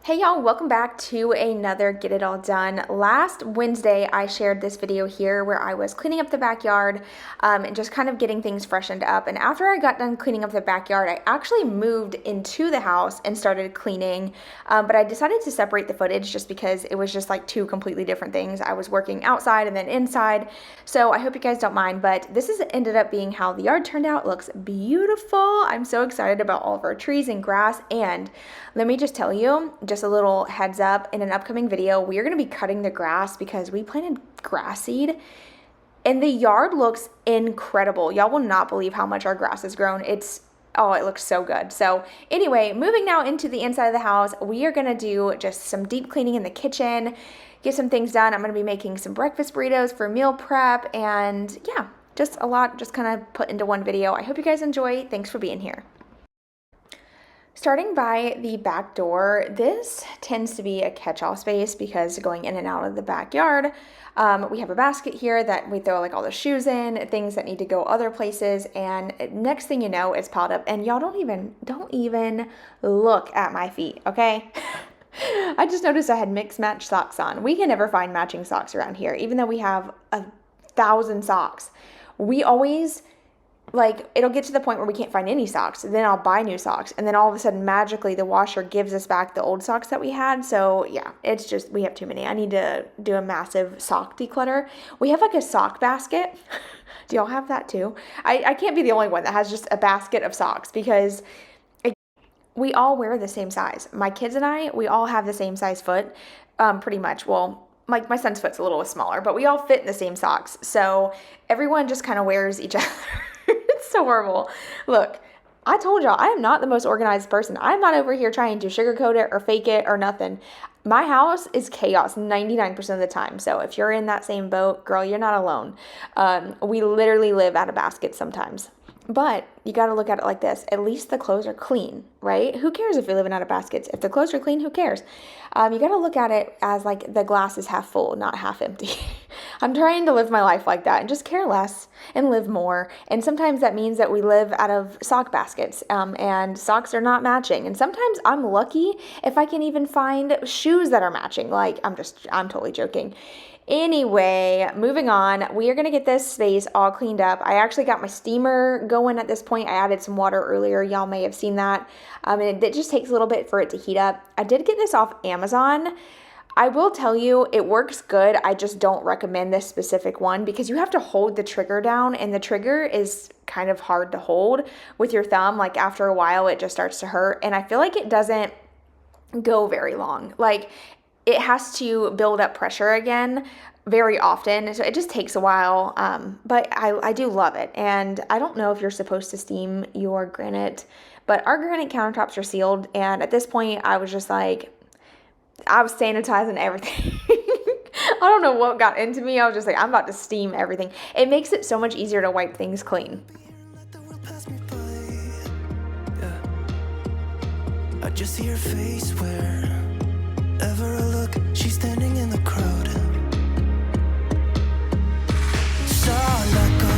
Hey y'all, welcome back to another Get It All Done. Last Wednesday, I shared this video here where I was cleaning up the backyard and just kind of getting things freshened up. And after I got done cleaning up the backyard, I actually moved into the house and started cleaning. But I decided to separate the footage just because it was just like two completely different things. I was working outside and then inside. So I hope you guys don't mind, but this has ended up being how the yard turned out. It looks beautiful. I'm so excited about all of our trees and grass. And let me just tell you, just a little heads up, in an upcoming video, we are going to be cutting the grass because we planted grass seed and the yard looks incredible. Y'all will not believe how much our grass has grown. It looks so good. So anyway, moving now into the inside of the house, we are going to do just some deep cleaning in the kitchen, get some things done. I'm going to be making some breakfast burritos for meal prep, and yeah, just a lot just kind of put into one video. I hope you guys enjoy. Thanks for being here. Starting by the back door, this tends to be a catch-all space because going in and out of the backyard, we have a basket here that we throw like all the shoes in, things that need to go other places, and next thing you know, it's piled up. And y'all don't even look at my feet, okay? I just noticed I had mixed match socks on. We can never find matching socks around here, even though we have 1,000 socks. We always, like, it'll get to the point where we can't find any socks. Then I'll buy new socks. And then all of a sudden, magically, the washer gives us back the old socks that we had. So yeah, it's just, we have too many. I need to do a massive sock declutter. We have like a sock basket. Do y'all have that too? I can't be the only one that has just a basket of socks because we all wear the same size. My kids and I, we all have the same size foot, pretty much. Well, my son's foot's a little smaller, but we all fit in the same socks. So everyone just kind of wears each other. It's so horrible. Look, I told y'all, I am not the most organized person. I'm not over here trying to sugarcoat it or fake it or nothing. My house is chaos 99% of the time. So if you're in that same boat, girl, you're not alone. We literally live out of baskets sometimes. But you got to look at it like this. At least the clothes are clean, right? Who cares if you're living out of baskets? If the clothes are clean, who cares? You got to look at it as like the glass is half full, not half empty. I'm trying to live my life like that and just care less and live more. And sometimes that means that we live out of sock baskets and socks are not matching. And sometimes I'm lucky if I can even find shoes that are matching. Like, I'm totally joking. Anyway, moving on, we are going to get this space all cleaned up. I actually got my steamer going at this point. I added some water earlier. Y'all may have seen that. And it just takes a little bit for it to heat up. I did get this off Amazon. I will tell you, it works good. I just don't recommend this specific one because you have to hold the trigger down, and the trigger is kind of hard to hold with your thumb. Like, after a while, it just starts to hurt. And I feel like it doesn't go very long. Like, it has to build up pressure again very often, so it just takes a while, but I do love it. And I don't know if you're supposed to steam your granite, but our granite countertops are sealed, and at this point, I was just like, I was sanitizing everything. I don't know what got into me. I was just like, I'm about to steam everything. It makes it so much easier to wipe things clean. I just see her face wherever I look, she's standing in the crowd. So let go,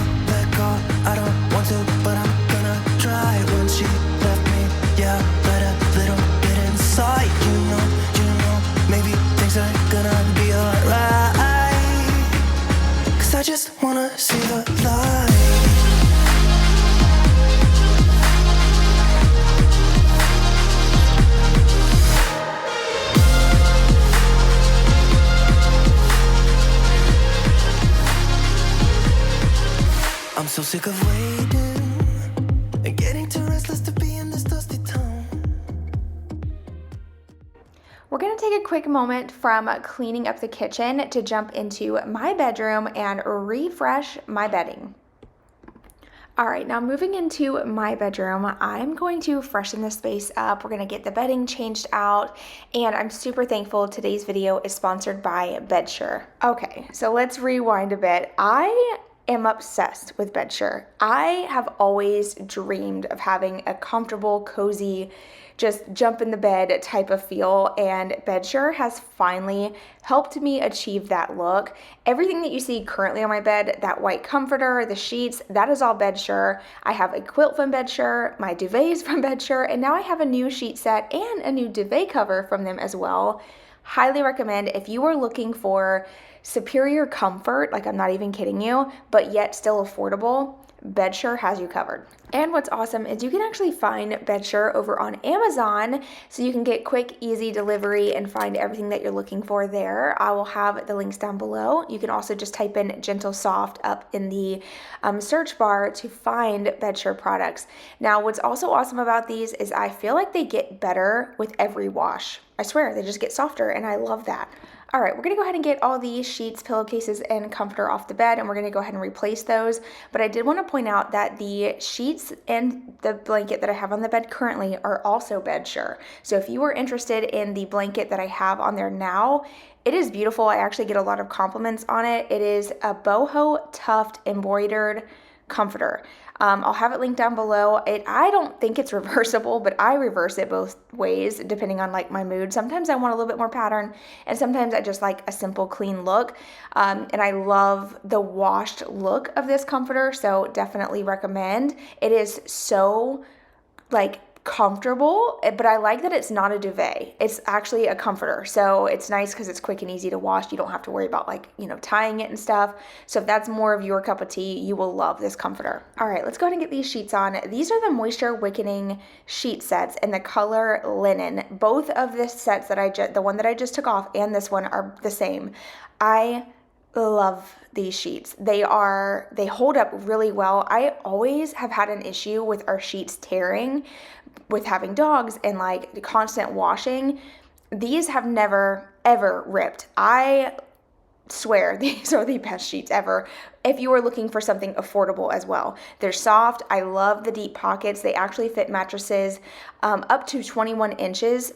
I don't want to, but I'm gonna try. When she left me, yeah, let a little bit inside. You know, maybe things are gonna be alright. 'Cause I just wanna see the light. I'm so sick of waiting and getting too restless to be in this dusty town. We're going to take a quick moment from cleaning up the kitchen to jump into my bedroom and refresh my bedding. All right, now moving into my bedroom, I'm going to freshen this space up. We're going to get the bedding changed out, and I'm super thankful today's video is sponsored by Bedsure. Okay, so let's rewind a bit. I am obsessed with Bedsure. I have always dreamed of having a comfortable, cozy, just jump in the bed type of feel, and Bedsure has finally helped me achieve that look. Everything that you see currently on my bed, that white comforter, the sheets, that is all Bedsure. I have a quilt from Bedsure, my duvet is from Bedsure, and now I have a new sheet set and a new duvet cover from them as well. Highly recommend if you are looking for superior comfort, like I'm not even kidding you, but yet still affordable, Bedsure has you covered. And what's awesome is you can actually find Bedsure over on Amazon, so you can get quick, easy delivery and find everything that you're looking for there. I will have the links down below. You can also just type in Gentle Soft up in the search bar to find Bedsure products. Now, what's also awesome about these is I feel like they get better with every wash. I swear, they just get softer, and I love that. All right, we're gonna go ahead and get all these sheets, pillowcases, and comforter off the bed, and we're gonna go ahead and replace those. But I did wanna point out that the sheets and the blanket that I have on the bed currently are also Bedsure. So if you are interested in the blanket that I have on there now, it is beautiful. I actually get a lot of compliments on it. It is a boho tuft embroidered comforter. I'll have it linked down below. I don't think it's reversible, but I reverse it both ways depending on like my mood. Sometimes I want a little bit more pattern, and sometimes I just like a simple clean look. And I love the washed look of this comforter, so definitely recommend. It is so like comfortable, but I like that it's not a duvet. It's actually a comforter, so it's nice because it's quick and easy to wash. You don't have to worry about like, you know, tying it and stuff. So if that's more of your cup of tea, you will love this comforter. All right, let's go ahead and get these sheets on. These are the Moisture Wickening sheet sets in the color Linen. Both of the sets that the one that I just took off and this one are the same. I love these sheets. They hold up really well. I always have had an issue with our sheets tearing with having dogs and like the constant washing. These have never ever ripped. I swear these are the best sheets ever if you are looking for something affordable as well. They're soft. I love the deep pockets. They actually fit mattresses up to 21 inches.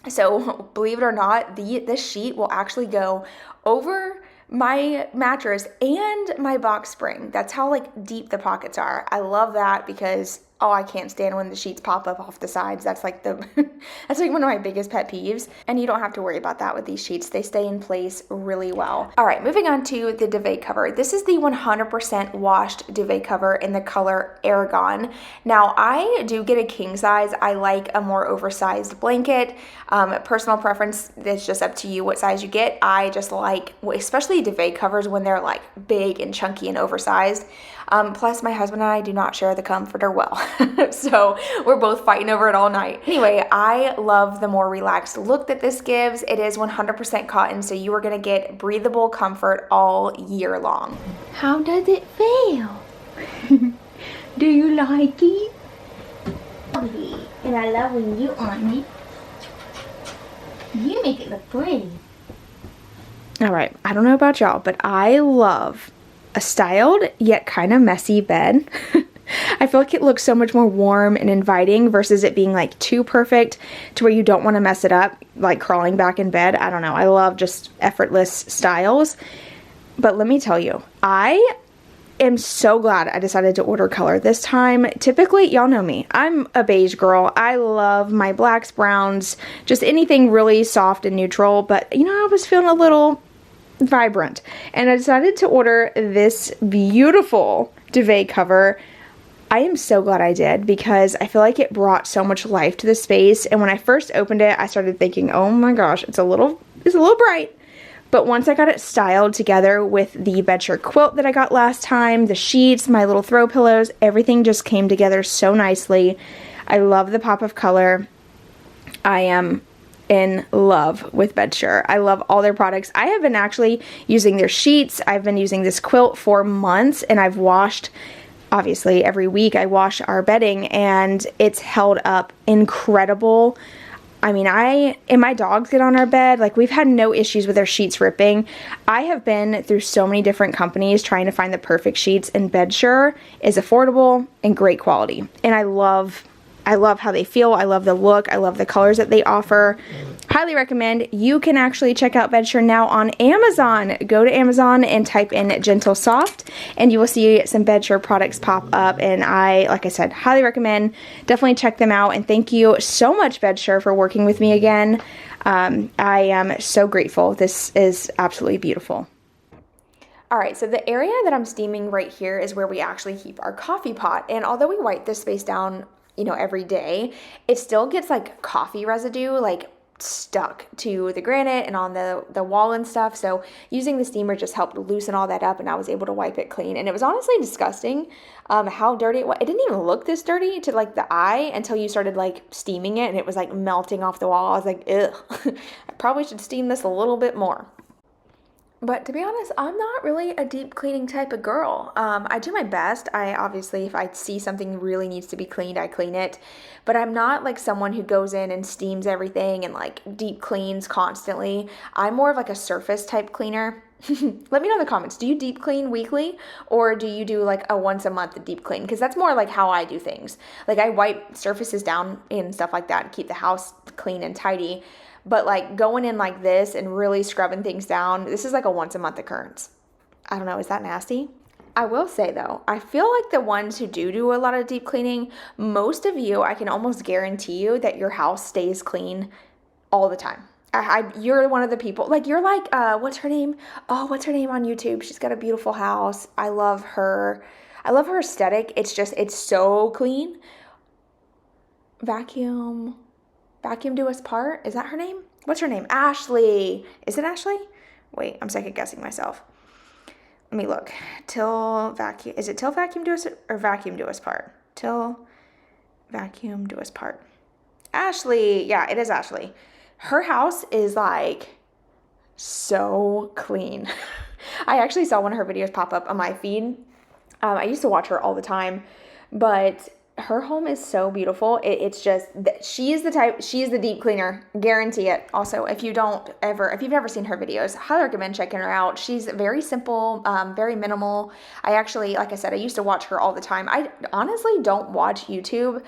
So believe it or not, this sheet will actually go over my mattress and my box spring. That's how like deep the pockets are. I love that because I can't stand when the sheets pop up off the sides. That's like that's like one of my biggest pet peeves. And you don't have to worry about that with these sheets. They stay in place really well. All right, moving on to the duvet cover. This is the 100% washed duvet cover in the color Aragon. Now, I do get a king size. I like a more oversized blanket. Personal preference, it's just up to you what size you get. I just like, especially duvet covers when they're like big and chunky and oversized. Plus, my husband and I do not share the comforter well. So we're both fighting over it all night. Anyway, I love the more relaxed look that this gives. It is 100% cotton, so you are gonna get breathable comfort all year long. How does it feel? Do you like it? Oh yeah, and I love when you on it. You make it look pretty. All right, I don't know about y'all, but I love a styled yet kind of messy bed. I feel like it looks so much more warm and inviting versus it being like too perfect to where you don't want to mess it up, like crawling back in bed. I don't know. I love just effortless styles. But let me tell you, I am so glad I decided to order color this time. Typically, y'all know me. I'm a beige girl. I love my blacks, browns, just anything really soft and neutral. But, you know, I was feeling a little vibrant. And I decided to order this beautiful duvet cover. I am so glad I did because I feel like it brought so much life to the space. And when I first opened it, I started thinking, oh my gosh, it's a little bright. But once I got it styled together with the Bedsure quilt that I got last time, the sheets, my little throw pillows, everything just came together so nicely. I love the pop of color. I am in love with Bedsure. I love all their products. I have been actually using their sheets. I've been using this quilt for months, and I've washed, obviously every week I wash our bedding, and it's held up incredible. I mean, and my dogs get on our bed, like we've had no issues with their sheets ripping. I have been through so many different companies trying to find the perfect sheets, and Bedsure is affordable and great quality. And I love I love how they feel. I love the look. I love the colors that they offer. Highly recommend. You can actually check out Bedsure now on Amazon. Go to Amazon and type in Gentle Soft, and you will see some Bedsure products pop up. And like I said, highly recommend. Definitely check them out. And thank you so much, Bedsure, for working with me again. I am so grateful. This is absolutely beautiful. All right, so the area that I'm steaming right here is where we actually keep our coffee pot. And although we wipe this space down, you know, every day, it still gets like coffee residue, like stuck to the granite and on the wall and stuff. So using the steamer just helped loosen all that up, and I was able to wipe it clean. And it was honestly disgusting how dirty it was. It didn't even look this dirty to like the eye until you started like steaming it, and it was like melting off the wall. I was like, ugh, I probably should steam this a little bit more. But to be honest, I'm not really a deep cleaning type of girl. I do my best. I obviously, if I see something really needs to be cleaned, I clean it. But I'm not like someone who goes in and steams everything and like deep cleans constantly. I'm more of like a surface type cleaner. Let me know in the comments. Do you deep clean weekly, or do you do like a once a month deep clean? Because that's more like how I do things. Like I wipe surfaces down and stuff like that and keep the house clean and tidy. But like going in like this and really scrubbing things down, this is like a once a month occurrence. I don't know, is that nasty? I will say though, I feel like the ones who do a lot of deep cleaning, most of you, I can almost guarantee you that your house stays clean all the time. You're one of the people, like you're like, what's her name? Oh, what's her name on YouTube? She's got a beautiful house. I love her. I love her aesthetic. It's just, it's so clean. Vacuum Do Us Part. Is that her name? What's her name? Ashley. Is it Ashley? Wait, I'm second guessing myself. Let me look. Is it Till Vacuum Do Us or Vacuum Do Us Part? Till Vacuum Do Us Part. Ashley. Yeah, it is Ashley. Her house is like so clean. I actually saw one of her videos pop up on my feed. I used to watch her all the time, but her home is so beautiful. It's just, she is the deep cleaner, guarantee it. Also, if you've never seen her videos, highly recommend checking her out. She's very simple, very minimal. I actually, like I said, I used to watch her all the time. I honestly don't watch YouTube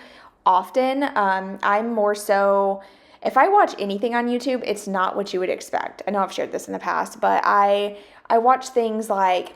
often. I'm more so, if I watch anything on YouTube, it's not what you would expect. I know I've shared this in the past, but I watch things like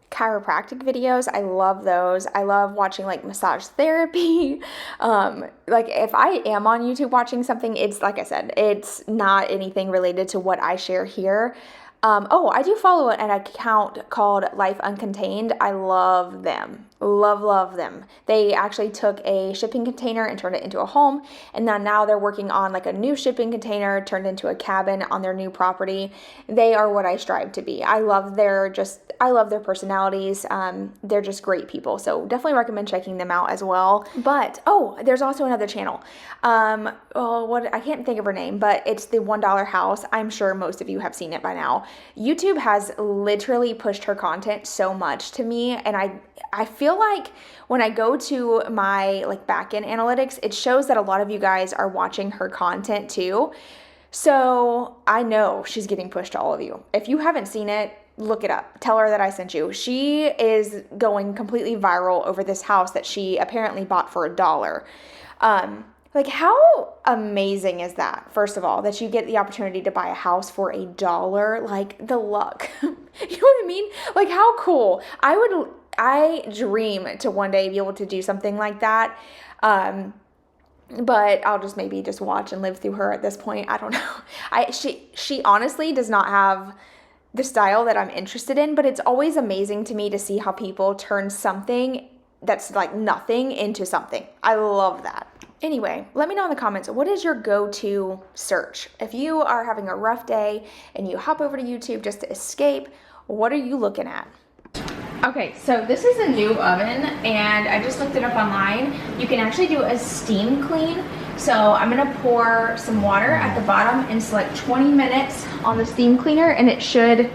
chiropractic videos. I love those. I love watching like massage therapy. Like if I am on YouTube watching something, it's like I said, it's not anything related to what I share here. I do follow an account called Life Uncontained. I love them. Love them. They actually took a shipping container and turned it into a home, and now they're working on like a new shipping container turned into a cabin on their new property. They are what I strive to be. I love their personalities. They're just great people. So definitely recommend checking them out as well. But there's also another channel. I can't think of her name, but it's the $1 House. I'm sure most of you have seen it by now. YouTube has literally pushed her content so much to me, and I feel like when I go to my like back-end analytics, it shows that a lot of you guys are watching her content too. So I know she's getting pushed to all of you. If you haven't seen it, look it up. Tell her that I sent you. She is going completely viral over this house that she apparently bought for $1. Like, how amazing is that? First of all, that you get the opportunity to buy a house for $1. Like, the luck. You know what I mean? Like, how cool. I dream to one day be able to do something like that. But I'll just maybe just watch and live through her at this point. I don't know. She honestly does not have the style that I'm interested in, but it's always amazing to me to see how people turn something that's like nothing into something. I love that. Anyway, let me know in the comments, what is your go-to search? If you are having a rough day and you hop over to YouTube just to escape, what are you looking at? Okay, so this is a new oven, and I just looked it up online. You can actually do a steam clean. So I'm gonna pour some water at the bottom and select 20 minutes on the steam cleaner, and it should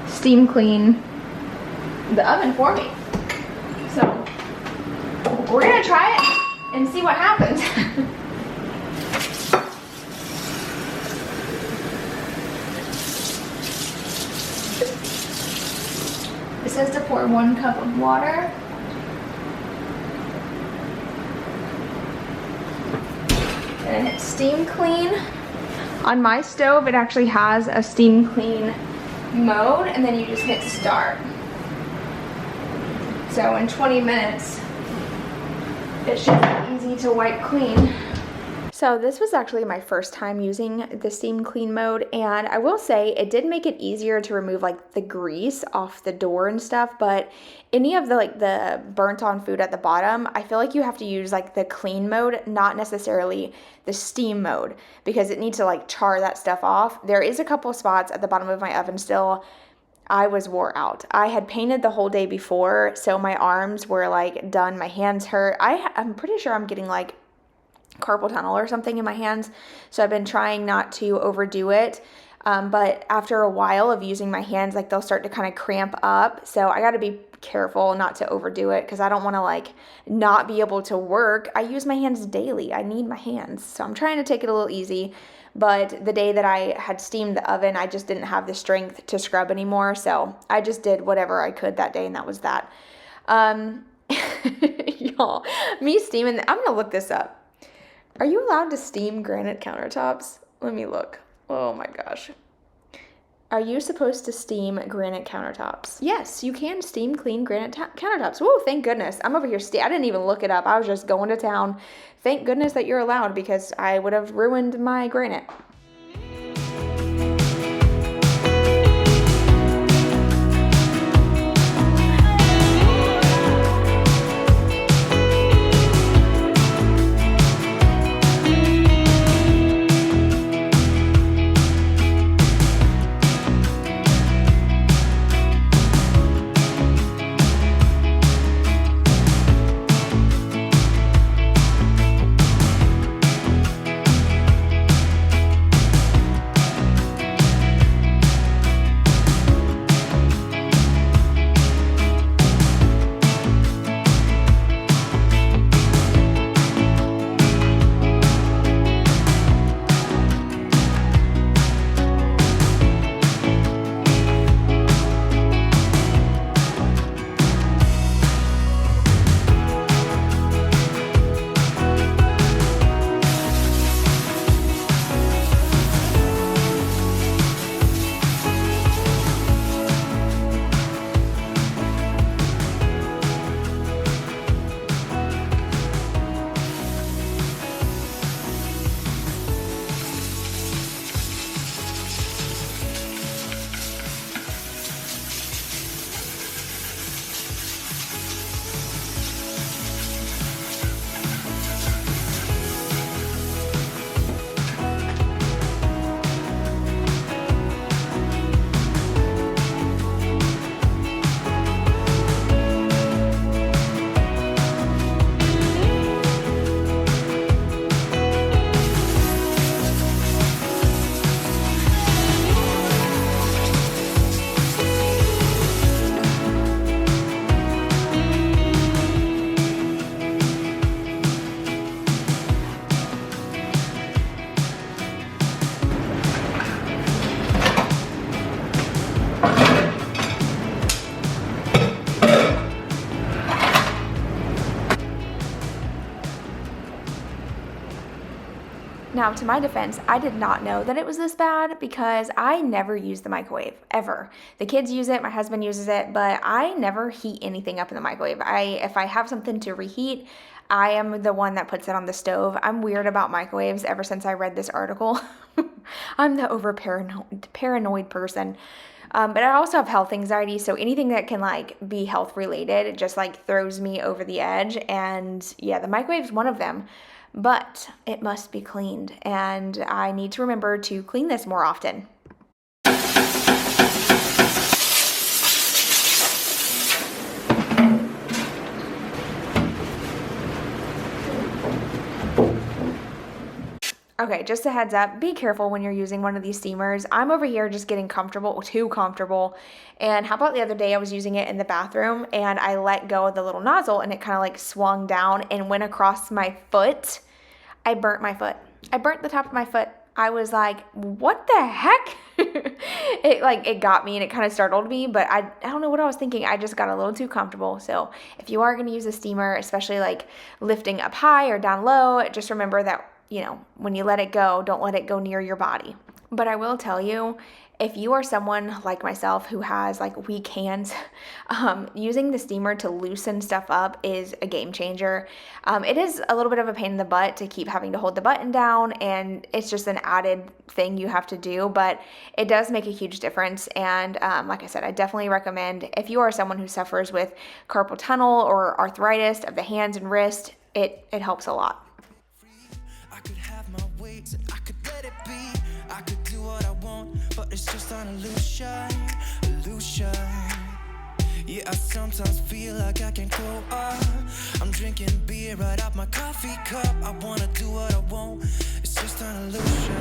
steam clean the oven for me. So we're gonna try it and see what happens. It says to pour 1 cup of water. And hit steam clean. On my stove, it actually has a steam clean mode, and then you just hit start. So in 20 minutes, it should be easy to wipe clean. So this was actually my first time using the steam clean mode, and I will say it did make it easier to remove like the grease off the door and stuff, but any of the burnt on food at the bottom, I feel like you have to use like the clean mode, not necessarily the steam mode, because it needs to like char that stuff off. There is a couple spots at the bottom of my oven still. I was wore out. I had painted the whole day before, so my arms were like done, my hands hurt. I'm pretty sure I'm getting like carpal tunnel or something in my hands, so I've been trying not to overdo it, but after a while of using my hands, like they'll start to kind of cramp up, so I got to be careful not to overdo it because I don't want to like not be able to work. I use my hands daily. I need my hands, so I'm trying to take it a little easy. But the day that I had steamed the oven, I just didn't have the strength to scrub anymore, so I just did whatever I could that day, and that was that. Y'all, me steaming, I'm gonna look this up. Are you allowed to steam granite countertops? Let me look. Oh my gosh. Are you supposed to steam granite countertops? Yes, you can steam clean granite countertops. Whoa, thank goodness. I'm over here. I didn't even look it up. I was just going to town. Thank goodness that you're allowed, because I would have ruined my granite. Now, to my defense, I did not know that it was this bad because I never use the microwave, ever. The kids use it, my husband uses it, but I never heat anything up in the microwave. If I have something to reheat, I am the one that puts it on the stove. I'm weird about microwaves ever since I read this article. I'm the paranoid person. But I also have health anxiety, so anything that can like be health related, it just like throws me over the edge. And yeah, the microwave's one of them. But it must be cleaned, and I need to remember to clean this more often. Okay, just a heads up, be careful when you're using one of these steamers. I'm over here just getting too comfortable. And how about the other day I was using it in the bathroom and I let go of the little nozzle and it kind of like swung down and went across my foot. I burnt my foot. I burnt the top of my foot. I was like, what the heck? It got me and it kind of startled me, but I don't know what I was thinking. I just got a little too comfortable. So if you are going to use a steamer, especially like lifting up high or down low, just remember that when you let it go, don't let it go near your body. But I will tell you, if you are someone like myself who has like weak hands, using the steamer to loosen stuff up is a game changer. It is a little bit of a pain in the butt to keep having to hold the button down, and it's just an added thing you have to do, but it does make a huge difference. And like I said, I definitely recommend if you are someone who suffers with carpal tunnel or arthritis of the hands and wrist, it helps a lot. I could have my weights and I could let it be. I could do what I want, but it's just an illusion. Yeah, I sometimes feel like I can go up. I'm drinking beer right out my coffee cup. I wanna do what I want. It's just an illusion.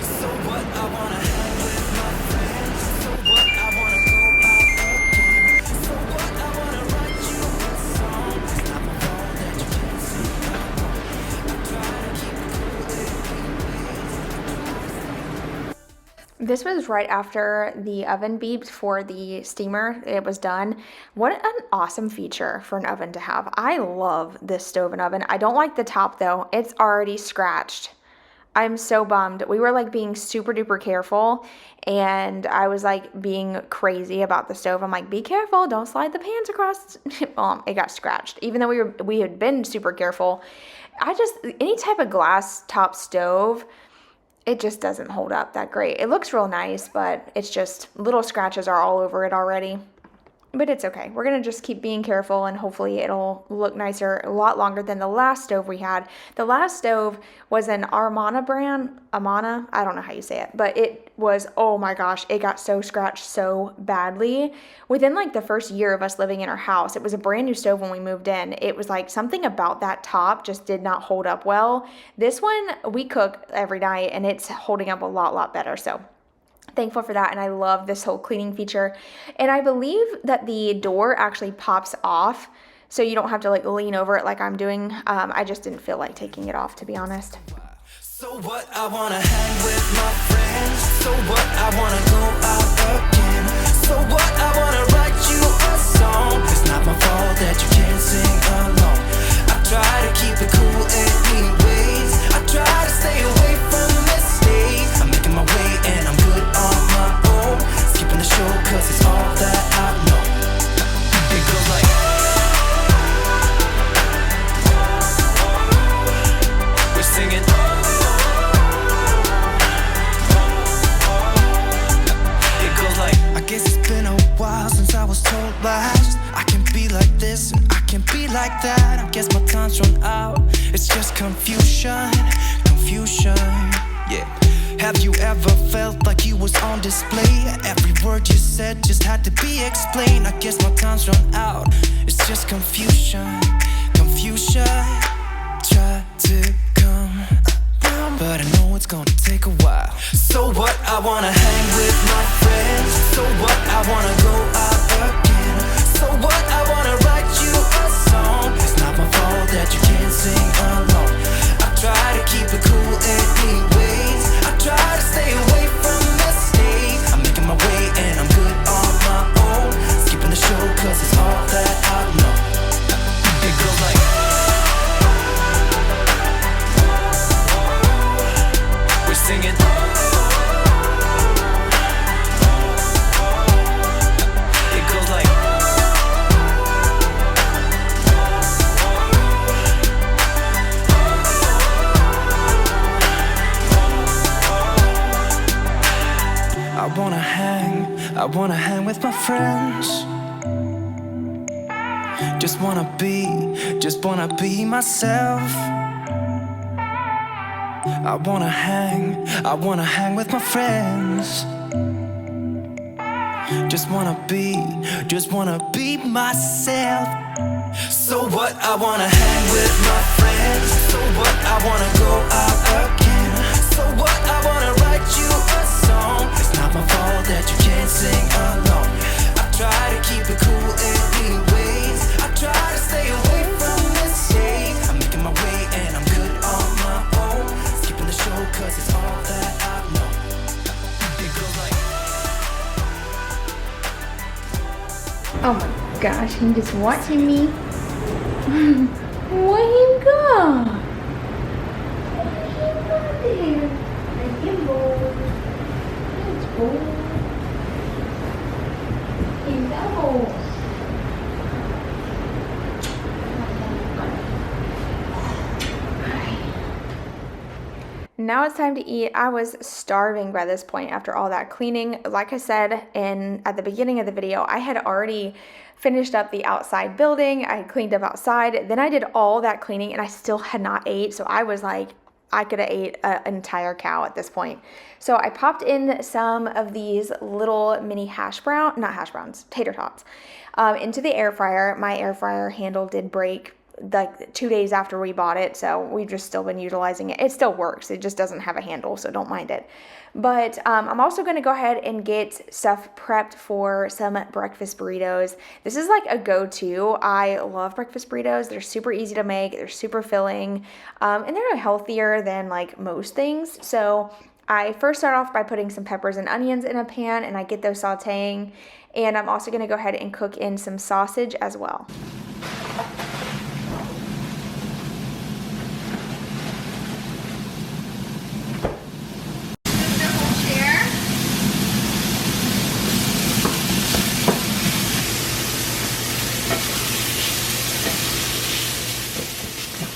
So what? I wanna hang with my friends. So what? I wanna go out again. So what? I wanna write you a song. It's not my fault that you can't sing along. I try to keep it cool. This was right after the oven beeped for the steamer. It was done. What an awesome feature for an oven to have. I love this stove and oven. I don't like the top though. It's already scratched. I'm so bummed. We were like being super duper careful, and I was like being crazy about the stove. I'm like, be careful, don't slide the pans across. Well, it got scratched. Even though we had been super careful, any type of glass top stove, it just doesn't hold up that great. It looks real nice, but it's just little scratches are all over it already. But it's okay. We're going to just keep being careful, and hopefully it'll look nicer a lot longer than the last stove we had. The last stove was an Armana brand. Amana? I don't know how you say it. But it was, oh my gosh, it got so scratched so badly. Within like the first year of us living in our house, it was a brand new stove when we moved in. It was like something about that top just did not hold up well. This one, we cook every night, and it's holding up a lot better. So thankful for that, and I love this whole cleaning feature. And I believe that the door actually pops off, so you don't have to like lean over it like I'm doing. I just didn't feel like taking it off, to be honest. So what? I wanna hang with my friends. So what? I wanna go out again. So what? I wanna write you a song. It's not my fault that you can't sing along. I try to keep it cool anyways. I try to stay away from mistakes. I'm making my way and I'm good on my own. Skipping the show cause it's all that I know. It goes like we're singing. It goes like I guess it's been a while since I was told last. I can be like this and I can be like that. I guess my time's run out. It's just confusion, yeah. Have you ever felt like you was on display? Every word you said just had to be explained. I guess my time's run out. It's just confusion. Try to come around, but I know it's gonna take a while. So what? I wanna hang with my friends. So what? I wanna go out again. So what? I wanna write you a song. It's not my fault that you can't sing along. I try to keep it cool anyways. I try to stay away from mistakes. I'm making my way and I'm good on my own. Skipping the show cause it's all that I know. It goes like we're singing. It goes like I wanna hang with my friends. Just wanna be myself. I wanna hang with my friends. Just wanna be myself. So what? I wanna hang with my friends. So what? I wanna go out again. So what? I wanna write you a song. It's not my fault that you can't sing along. I try to keep it cool anyways. I try to stay away from mistakes. I'm making my way and I'm good on my own. Skipping the show cause it's all that I know. It goes like Oh my gosh, he's just watching me. What you got? What you got there? A gimbal. It's cool. Gimbal. Now it's time to eat. I was starving by this point after all that cleaning. Like I said at the beginning of the video, I had already finished up the outside building. I had cleaned up outside. Then I did all that cleaning and I still had not ate. So I was like, I could have ate an entire cow at this point. So I popped in some of these little mini tater tots, into the air fryer. My air fryer handle did break like 2 days after we bought it, so we've just still been utilizing it. It still works, it just doesn't have a handle, so don't mind it. But I'm also going to go ahead and get stuff prepped for some breakfast burritos. This is like a go-to. I love breakfast burritos. They're super easy to make, they're super filling, and they're healthier than like most things. So I first start off by putting some peppers and onions in a pan, and I get those sauteing, and I'm also going to go ahead and cook in some sausage as well.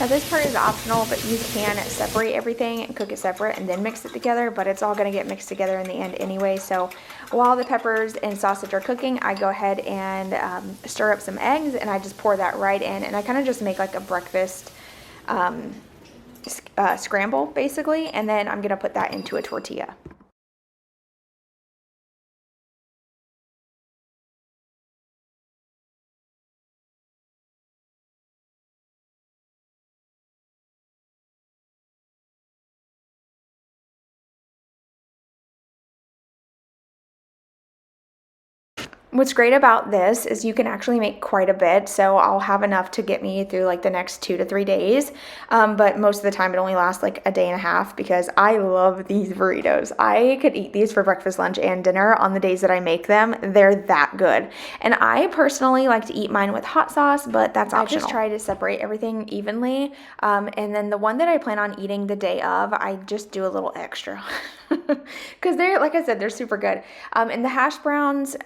Now this part is optional, but you can separate everything and cook it separate and then mix it together, but it's all going to get mixed together in the end anyway. So while the peppers and sausage are cooking, I go ahead and stir up some eggs, and I just pour that right in, and I kind of just make like a breakfast scramble basically, and then I'm going to put that into a tortilla. What's great about this is you can actually make quite a bit, so I'll have enough to get me through like the next 2 to 3 days, but most of the time it only lasts like a day and a half because I love these burritos. I could eat these for breakfast, lunch, and dinner on the days that I make them. They're that good, and I personally like to eat mine with hot sauce, but that's optional. I just try to separate everything evenly, and then the one that I plan on eating the day of, I just do a little extra because they're, like I said, they're super good. And the hash browns,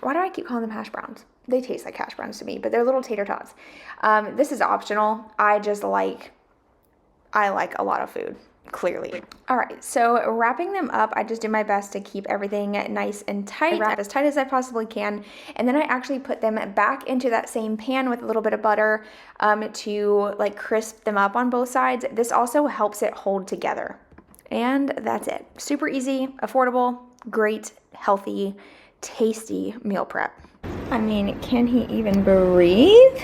why do I keep calling them hash browns? They taste like hash browns to me, but they're little tater tots. This is optional. I like a lot of food, clearly. All right, so wrapping them up, I just do my best to keep everything nice and tight, wrap as tight as I possibly can, and then I actually put them back into that same pan with a little bit of butter to like crisp them up on both sides. This also helps it hold together. And that's it. Super easy, affordable, great, healthy, tasty meal prep. I mean, can he even breathe?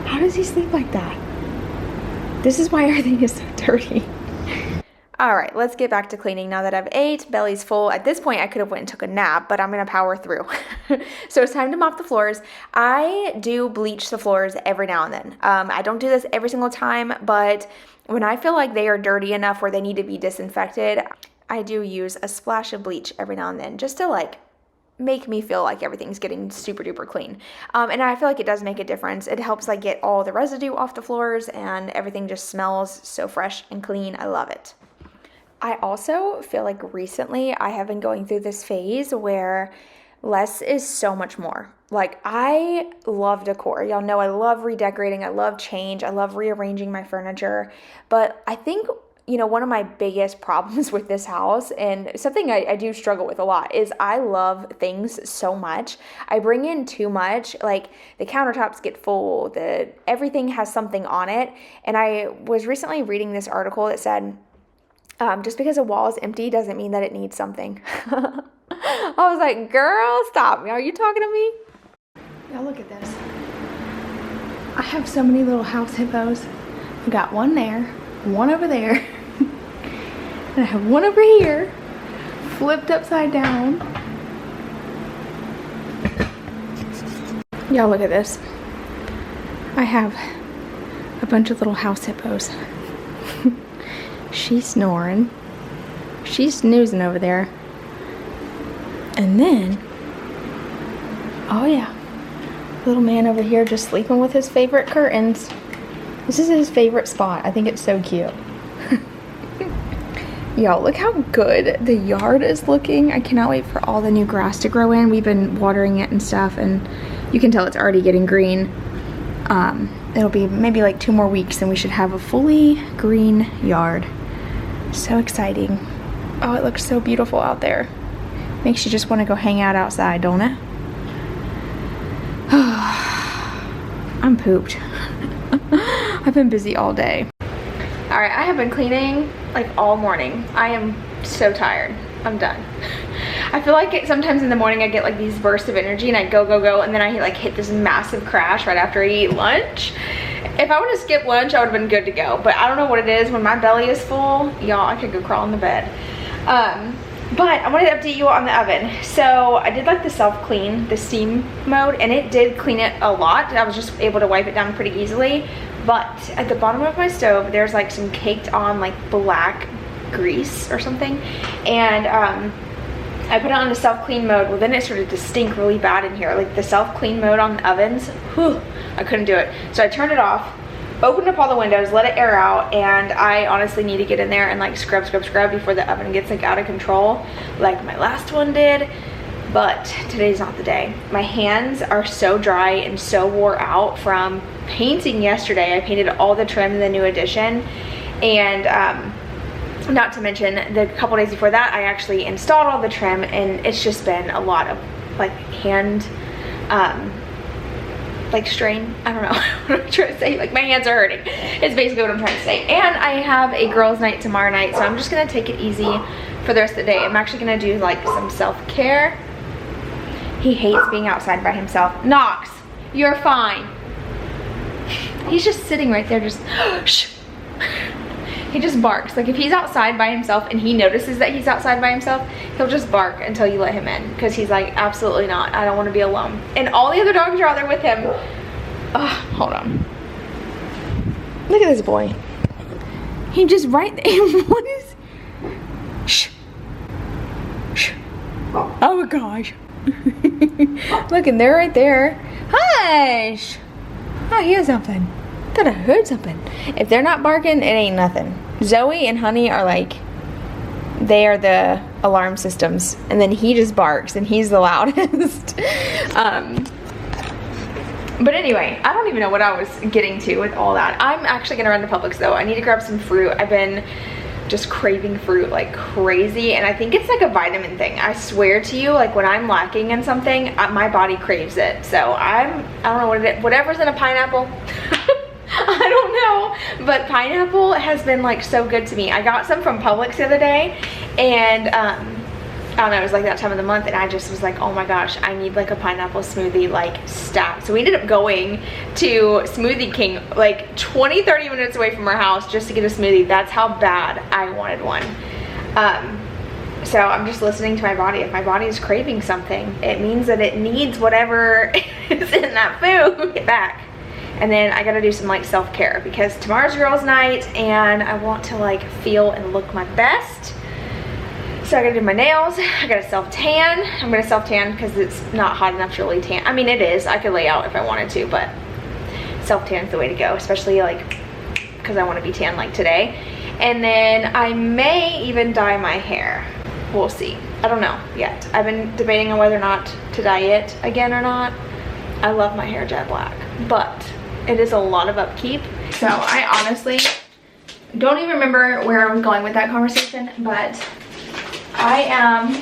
How does he sleep like that? This is why everything is so dirty. All right, let's get back to cleaning now that I've ate, belly's full. At this point, I could have went and took a nap, but I'm gonna power through. So it's time to mop the floors. I do bleach the floors every now and then. I don't do this every single time, but when I feel like they are dirty enough where they need to be disinfected, I do use a splash of bleach every now and then just to like make me feel like everything's getting super duper clean. And I feel like it does make a difference. It helps like get all the residue off the floors, and everything just smells so fresh and clean. I love it. I also feel like recently I have been going through this phase where less is so much more. Like, I love decor. Y'all know I love redecorating. I love change. I love rearranging my furniture. But I think, you know, one of my biggest problems with this house, and something I do struggle with a lot, is I love things so much. I bring in too much. Like, the countertops get full. Everything has something on it. And I was recently reading this article that said, just because a wall is empty doesn't mean that it needs something. I was like, girl, stop. Are you talking to me? Y'all look at this. I have so many little house hippos. I got one there, one over there, and I have one over here, flipped upside down. Y'all look at this. I have a bunch of little house hippos. She's snoring. She's snoozing over there. And then, oh yeah, Little man over here just sleeping with his favorite curtains. This is his favorite spot. I think it's so cute. Yo, look how good the yard is looking. I cannot wait for all the new grass to grow in. We've been watering it and stuff, and you can tell it's already getting green. It'll be maybe like 2 more weeks and we should have a fully green yard. So exciting. Oh, it looks so beautiful out there. Makes you just want to go hang out outside, don't it? I'm pooped. I've been busy all day. All right, I have been cleaning like all morning. I am so tired. I'm done. I feel like sometimes in the morning I get like these bursts of energy and I go, and then I like hit this massive crash right after I eat lunch. If I would have skipped lunch, I would have been good to go. But I don't know what it is. When my belly is full, y'all, I could go crawl in the bed. But I wanted to update you on the oven. So I did like the self-clean, the steam mode, and it did clean it a lot. I was just able to wipe it down pretty easily. But at the bottom of my stove, there's like some caked on like black grease or something. And I put it on the self-clean mode. Well, then it started to stink really bad in here. Like the self-clean mode on the ovens, whew, I couldn't do it. So I turned it off, opened up all the windows, let it air out, and I honestly need to get in there and like scrub before the oven gets like out of control like my last one did. But today's not the day. My hands are so dry and so wore out from painting yesterday. I painted all the trim in the new edition, and not to mention the couple days before that I actually installed all the trim, and it's just been a lot of like hand like strain. I don't know what I'm trying to say. Like my hands are hurting. It's basically what I'm trying to say. And I have a girls' night tomorrow night, so I'm just gonna take it easy for the rest of the day. I'm actually gonna do like some self-care. He hates being outside by himself. Knox, you're fine. He's just sitting right there, just shh. He just barks. Like if he's outside by himself and he notices that he's outside by himself, he'll just bark until you let him in, because he's like, absolutely not, I don't want to be alone. And all the other dogs are out there with him. Oh, hold on. Look at this boy. He just right there. What is? Shh. Shh. Oh my gosh. Look, and they're right there. Hush. I hear something. I thought I heard something. If they're not barking, it ain't nothing. Zoe and Honey are like, they are the alarm systems, and then he just barks and he's the loudest. But anyway, I don't even know what I was getting to with all that. I'm actually gonna run to Publix though. I need to grab some fruit. I've been just craving fruit like crazy, and I think it's like a vitamin thing. I swear to you, like when I'm lacking in something, my body craves it. So I don't know what it is. Whatever's in a pineapple. I don't know, but pineapple has been like so good to me. I got some from Publix the other day, and I don't know, it was like that time of the month, and I just was like, oh my gosh, I need like a pineapple smoothie like stat. So we ended up going to Smoothie King like 20-30 minutes away from our house just to get a smoothie. That's how bad I wanted one. So I'm just listening to my body. If my body is craving something, it means that it needs whatever is in that food. Get back. And then I gotta do some like self-care, because tomorrow's girls' night and I want to like feel and look my best. So I gotta do my nails. I gotta self-tan. I'm gonna self-tan because it's not hot enough to really tan. I mean, it is. I could lay out if I wanted to, but self-tan is the way to go, especially like because I want to be tan like today. And then I may even dye my hair. We'll see. I don't know yet. I've been debating on whether or not to dye it again or not. I love my hair jet black, but it is a lot of upkeep. So I honestly don't even remember where I was going with that conversation, but I am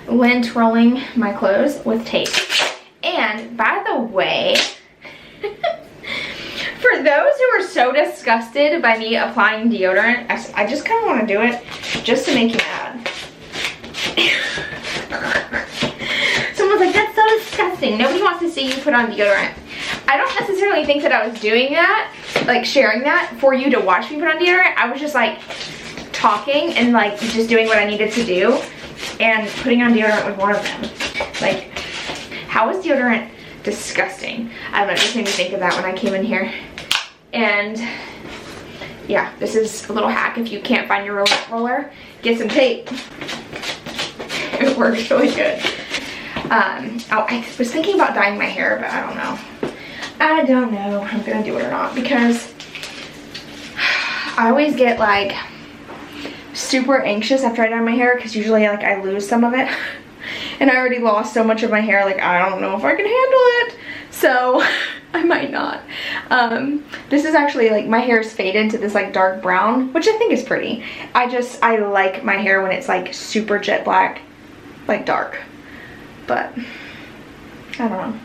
lint rolling my clothes with tape. And by the way, for those who are so disgusted by me applying deodorant, I just kind of want to do it just to make you mad. Someone's like, that's so disgusting. Nobody wants to see you put on deodorant. I don't necessarily think that I was doing that, like sharing that for you to watch me put on deodorant. I was just like talking and like just doing what I needed to do, and putting on deodorant was one of them. Like, how is deodorant disgusting? I don't know, it just made me think of that when I came in here. And yeah, this is a little hack. If you can't find your roller, get some tape. It works really good. I was thinking about dyeing my hair, but I don't know. I don't know if I'm gonna do it or not, because I always get like super anxious after I dye my hair, because usually like I lose some of it. And I already lost so much of my hair, like I don't know if I can handle it. So I might not. This is actually like, my hair is faded to this like dark brown, which I think is pretty. I like my hair when it's like super jet black, like dark. But I don't know.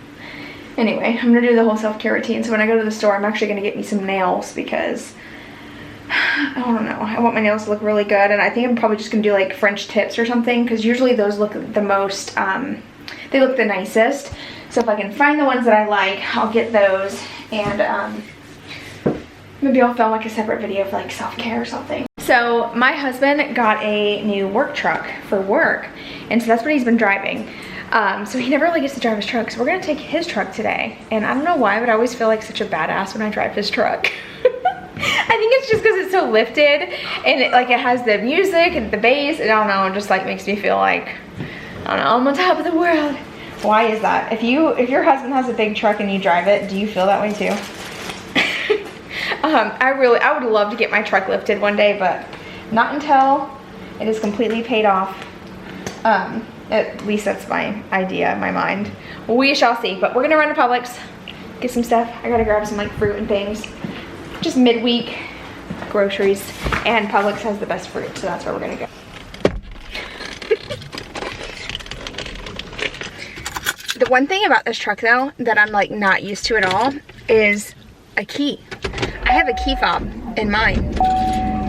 Anyway, I'm gonna do the whole self-care routine. So when I go to the store, I'm actually gonna get me some nails, because I don't know, I want my nails to look really good, and I think I'm probably just gonna do like French tips or something, because usually those look the most, they look the nicest. So if I can find the ones that I like, I'll get those, and maybe I'll film like a separate video for like self-care or something. So my husband got a new work truck for work, and so that's what he's been driving. So he never really gets to drive his truck, so we're gonna take his truck today. And I don't know why, but I always feel like such a badass when I drive his truck. I think it's just because it's so lifted, and it has the music and the bass, and I don't know, it just like makes me feel like, I don't know, I'm on top of the world. Why is that? If your husband has a big truck and you drive it, do you feel that way too? I would love to get my truck lifted one day, but not until it is completely paid off. At least that's my idea in my mind. We shall see, but we're gonna run to Publix, get some stuff. I gotta grab some like fruit and things. Just midweek groceries, and Publix has the best fruit, so that's where we're gonna go. The one thing about this truck though that I'm like not used to at all is a key. I have a key fob in mine,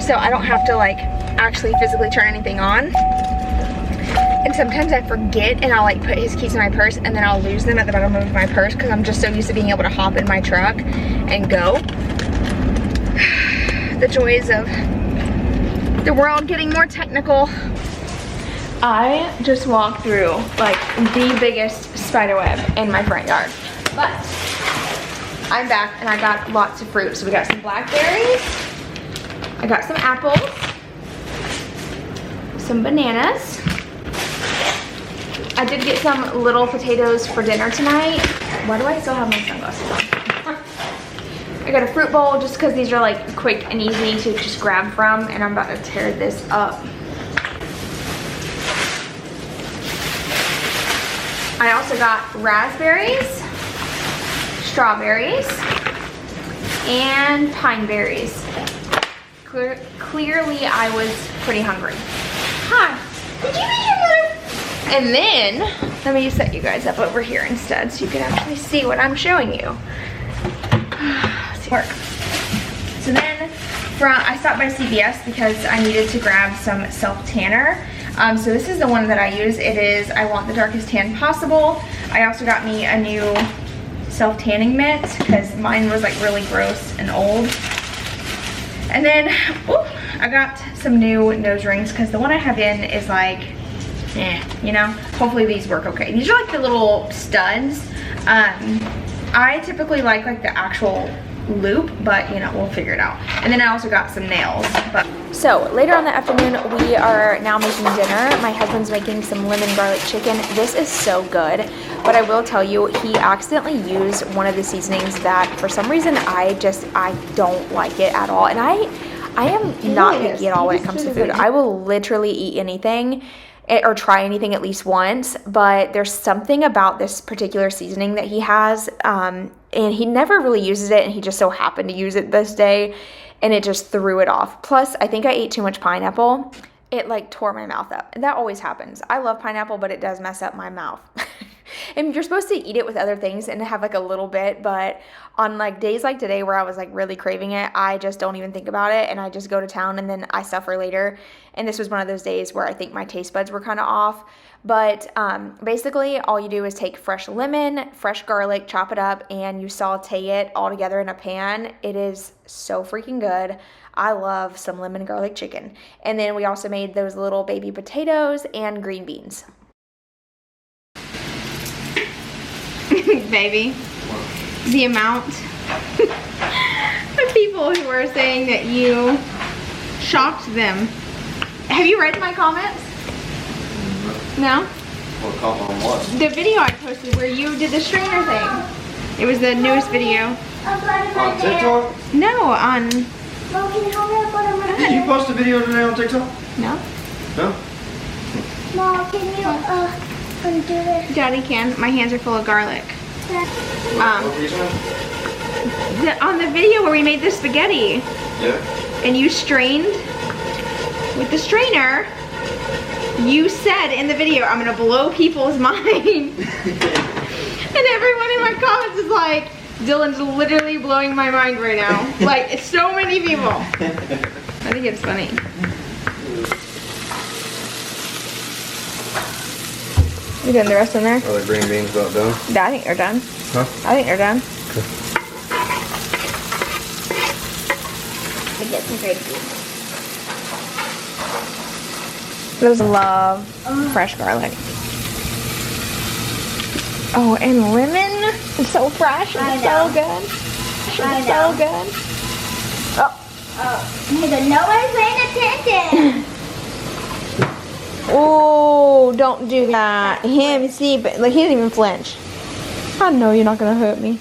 so I don't have to like actually physically turn anything on. And sometimes I forget, and I'll like put his keys in my purse, and then I'll lose them at the bottom of my purse, because I'm just so used to being able to hop in my truck and go. The joys of the world getting more technical. I just walked through like the biggest spider web in my front yard, but I'm back and I got lots of fruit. So we got some blackberries, I got some apples, some bananas. I did get some little potatoes for dinner tonight. Why do I still have my sunglasses on? I got a fruit bowl just because these are like quick and easy to just grab from, and I'm about to tear this up. I also got raspberries, strawberries, and pine berries. Clearly I was pretty hungry. Hi, did you eat your mother? And then, let me set you guys up over here instead so you can actually see what I'm showing you. Work. So then, I stopped by CVS because I needed to grab some self-tanner. So this is the one that I use. It is, I want the darkest tan possible. I also got me a new self-tanning mitt because mine was like really gross and old. And then, I got some new nose rings because the one I have in is like, you know, hopefully these work okay. These are like the little studs. I typically like the actual loop, but you know, we'll figure it out. And then I also got some nails. So later on that afternoon, we are now making dinner. My husband's making some lemon garlic chicken. This is so good, but I will tell you, he accidentally used one of the seasonings that for some reason I don't like it at all. And I am not picky at all when it comes to food. I will literally eat anything or try anything at least once, but there's something about this particular seasoning that he has, and he never really uses it, and he just so happened to use it this day, and it just threw it off. Plus, I think I ate too much pineapple. It like tore my mouth up, and that always happens. I love pineapple, but it does mess up my mouth. And you're supposed to eat it with other things and have like a little bit, but on like days like today where I was like really craving it, I just don't even think about it, and I just go to town and then I suffer later. And this was one of those days where I think my taste buds were kind of off. But basically all you do is take fresh lemon, fresh garlic, chop it up, and you saute it all together in a pan. It is so freaking good. I love some lemon garlic chicken. And then we also made those little baby potatoes and green beans. Baby, the amount of people who are saying that you shocked them. Have you read my comments? No? What caught on what? The video I posted where you did the strainer thing. It was the newest video. On TikTok? No, on... Mom, can you help me put them right Did you post a video today on TikTok? No? No? Mom, can you undo this? Daddy can. My hands are full of garlic. What were you saying? On the video where we made the spaghetti Yeah. and you strained with the strainer, you said in the video, I'm gonna blow people's mind. And everyone in my comments is like, Dylan's literally blowing my mind right now. Like, it's so many people. I think it's funny. You doing the rest in there? Are the green beans about done? I think they're done. Huh? I think they're done. To get some gravy. Those love fresh garlic. Oh, and lemon. It's so fresh. I It's know. so good. I It's know. so good. Oh, no one's paying attention. Oh, don't do that. Him, see, but like he doesn't even flinch. I know you're not gonna hurt me.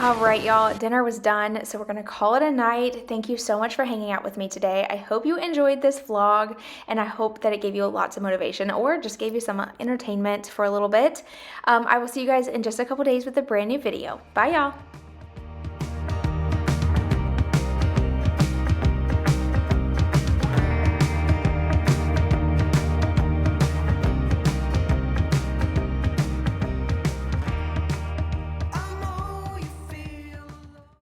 All right, y'all, dinner was done, so we're gonna call it a night. Thank you so much for hanging out with me today. I hope you enjoyed this vlog, and I hope that it gave you lots of motivation or just gave you some entertainment for a little bit. I will see you guys in just a couple days with a brand new video. Bye, y'all.